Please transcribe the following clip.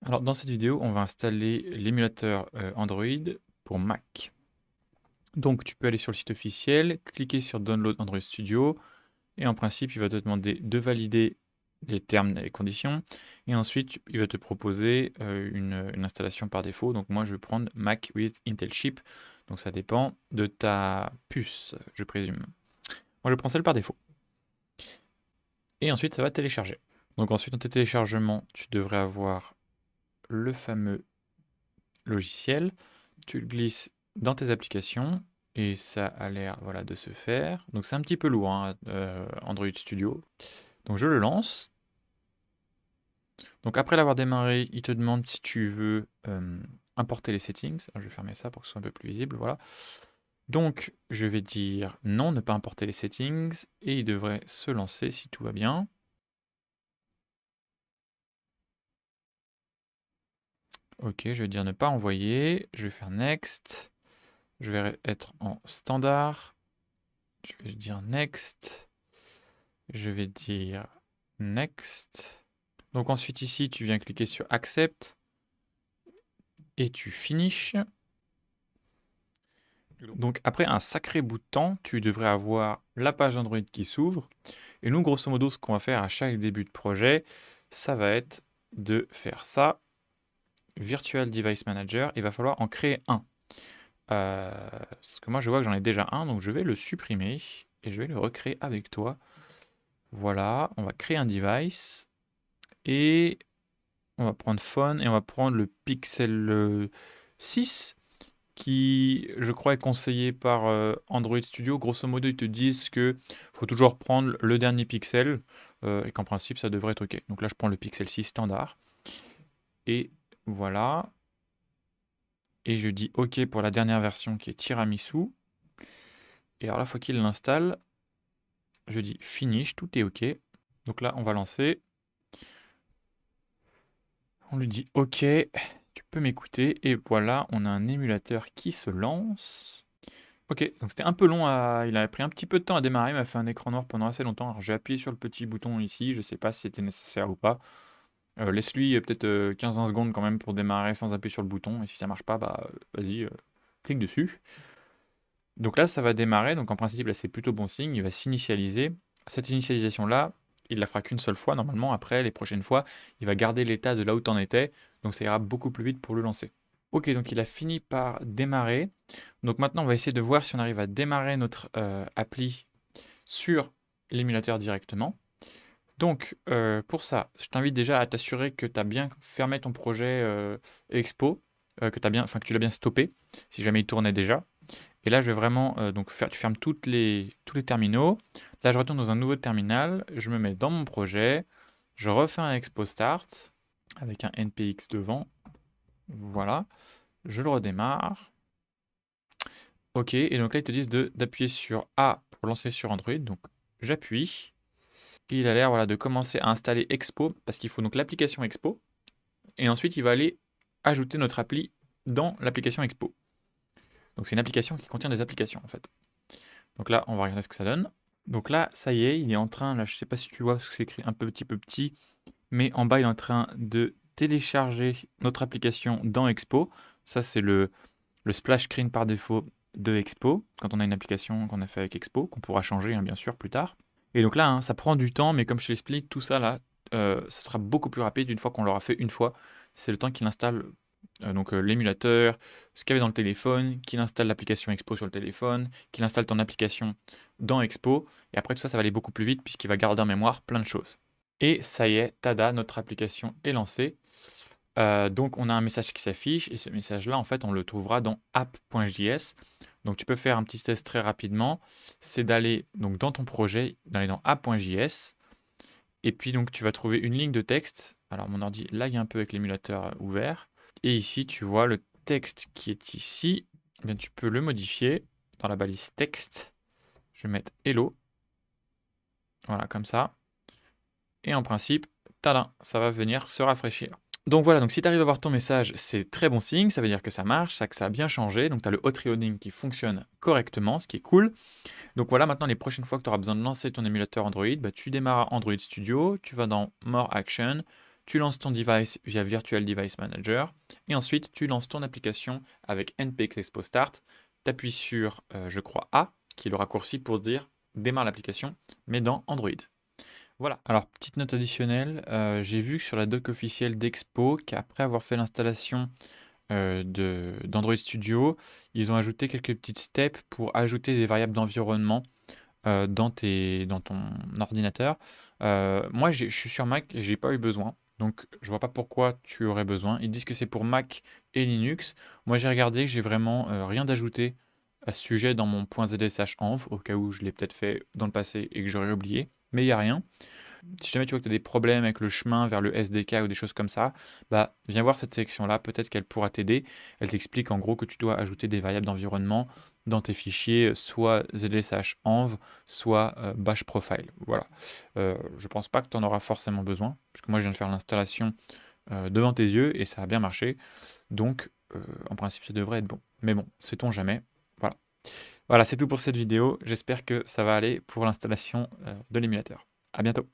Alors, dans cette vidéo, on va installer l'émulateur Android pour Mac. Donc, tu peux aller sur le site officiel, cliquer sur Download Android Studio, et en principe, il va te demander de valider les termes et conditions, et ensuite, il va te proposer une installation par défaut. Donc, moi, je vais prendre Mac with Intel Chip, donc ça dépend de ta puce, je présume. Moi, je prends celle par défaut. Et ensuite, ça va télécharger. Donc, ensuite, dans tes téléchargements, tu devrais avoir le fameux logiciel, tu le glisses dans tes applications et ça a l'air voilà, de se faire. Donc c'est un petit peu lourd, hein, Android Studio. Donc je le lance. Donc après l'avoir démarré, il te demande si tu veux importer les settings. Alors, je vais fermer ça pour que ce soit un peu plus visible. Voilà. Donc je vais dire non, ne pas importer les settings et il devrait se lancer si tout va bien. Ok, je vais dire ne pas envoyer. Je vais faire next. Je vais être en standard. Je vais dire next. Je vais dire next. Donc ensuite ici, tu viens cliquer sur accept et tu finish. Donc après un sacré bout de temps, tu devrais avoir la page Android qui s'ouvre. Et nous, grosso modo, ce qu'on va faire à chaque début de projet, ça va être de faire ça. Virtual Device Manager, il va falloir en créer un. Parce que moi, je vois que j'en ai déjà un, donc je vais le supprimer et je vais le recréer avec toi. Voilà, on va créer un device et on va prendre Phone et on va prendre le Pixel 6 qui, je crois, est conseillé par Android Studio. Grosso modo, ils te disent que faut toujours prendre le dernier Pixel et qu'en principe, ça devrait être OK. Donc là, je prends le Pixel 6 standard et voilà. Et je dis OK pour la dernière version qui est Tiramisu. Et alors là, faut qu'il l'installe. Je dis Finish, tout est OK. Donc là, on va lancer. On lui dit OK, tu peux m'écouter. Et voilà, on a un émulateur qui se lance. Ok, donc c'était un peu long, il a pris un petit peu de temps à démarrer, il m'a fait un écran noir pendant assez longtemps. Alors j'ai appuyé sur le petit bouton ici, je ne sais pas si c'était nécessaire ou pas. Laisse-lui peut-être 15-20 secondes quand même pour démarrer sans appuyer sur le bouton. Et si ça marche pas, bah vas-y, clique dessus. Donc là, ça va démarrer, donc en principe là c'est plutôt bon signe, il va s'initialiser. Cette initialisation-là, il la fera qu'une seule fois normalement, après les prochaines fois, il va garder l'état de là où tu en étais, donc ça ira beaucoup plus vite pour le lancer. Ok, donc il a fini par démarrer. Donc maintenant, on va essayer de voir si on arrive à démarrer notre appli sur l'émulateur directement. Donc pour ça, je t'invite déjà à t'assurer que tu as bien fermé ton projet Expo, que tu l'as bien stoppé, si jamais il tournait déjà. Et là, je vais vraiment tu fermes tous les terminaux. Là, je retourne dans un nouveau terminal, je me mets dans mon projet, je refais un Expo Start avec un NPX devant. Voilà, je le redémarre. Ok, et donc là, ils te disent d'appuyer sur A pour lancer sur Android. Donc, j'appuie. Il a l'air voilà, de commencer à installer Expo, parce qu'il faut donc l'application Expo. Et ensuite, il va aller ajouter notre appli dans l'application Expo. Donc, c'est une application qui contient des applications, en fait. Donc là, on va regarder ce que ça donne. Donc là, ça y est, il est en train, là, je ne sais pas si tu vois, parce que c'est écrit un petit peu petit, mais en bas, il est en train de télécharger notre application dans Expo. Ça, c'est le splash screen par défaut de Expo, quand on a une application qu'on a fait avec Expo, qu'on pourra changer bien sûr plus tard. Et donc là, hein, ça prend du temps, mais comme je t'explique, tout ça là, ça sera beaucoup plus rapide une fois qu'on l'aura fait une fois. C'est le temps qu'il installe l'émulateur, ce qu'il y avait dans le téléphone, qu'il installe l'application Expo sur le téléphone, qu'il installe ton application dans Expo, et après tout ça, ça va aller beaucoup plus vite puisqu'il va garder en mémoire plein de choses. Et ça y est, tada, notre application est lancée. Donc on a un message qui s'affiche et ce message-là, en fait, on le trouvera dans app.js. Donc tu peux faire un petit test très rapidement, c'est d'aller donc dans ton projet, d'aller dans app.js et puis donc tu vas trouver une ligne de texte. Alors mon ordi lag un peu avec l'émulateur ouvert et ici tu vois le texte qui est ici. Eh bien, tu peux le modifier dans la balise texte. Je vais mettre hello. Voilà, comme ça. Et en principe, tada, ça va venir se rafraîchir. Donc voilà, donc si tu arrives à voir ton message, c'est très bon signe, ça veut dire que ça marche, que ça a bien changé, donc tu as le hot reloading qui fonctionne correctement, ce qui est cool. Donc voilà, maintenant les prochaines fois que tu auras besoin de lancer ton émulateur Android, bah, tu démarres Android Studio, tu vas dans More Action, tu lances ton device via Virtual Device Manager, et ensuite tu lances ton application avec npx expo start, tu appuies sur, je crois, A, qui est le raccourci pour dire démarre l'application, mais dans Android. Voilà. Alors, petite note additionnelle, j'ai vu sur la doc officielle d'Expo qu'après avoir fait l'installation d'Android Studio, ils ont ajouté quelques petites steps pour ajouter des variables d'environnement dans ton ordinateur. Moi, je suis sur Mac et j'ai pas eu besoin. Donc, je vois pas pourquoi tu aurais besoin. Ils disent que c'est pour Mac et Linux. Moi, j'ai regardé, j'ai vraiment rien d'ajouté à ce sujet dans mon .zsh.env, au cas où je l'ai peut-être fait dans le passé et que j'aurais oublié. Mais il n'y a rien. Si jamais tu vois que tu as des problèmes avec le chemin vers le SDK ou des choses comme ça, bah, viens voir cette section-là, peut-être qu'elle pourra t'aider. Elle t'explique en gros que tu dois ajouter des variables d'environnement dans tes fichiers, soit zsh-env, soit bash profile. Voilà. Je pense pas que tu en auras forcément besoin, puisque moi je viens de faire l'installation devant tes yeux et ça a bien marché. Donc, en principe, ça devrait être bon. Mais bon, sait-on jamais. Voilà. Voilà, c'est tout pour cette vidéo. J'espère que ça va aller pour l'installation de l'émulateur. À bientôt.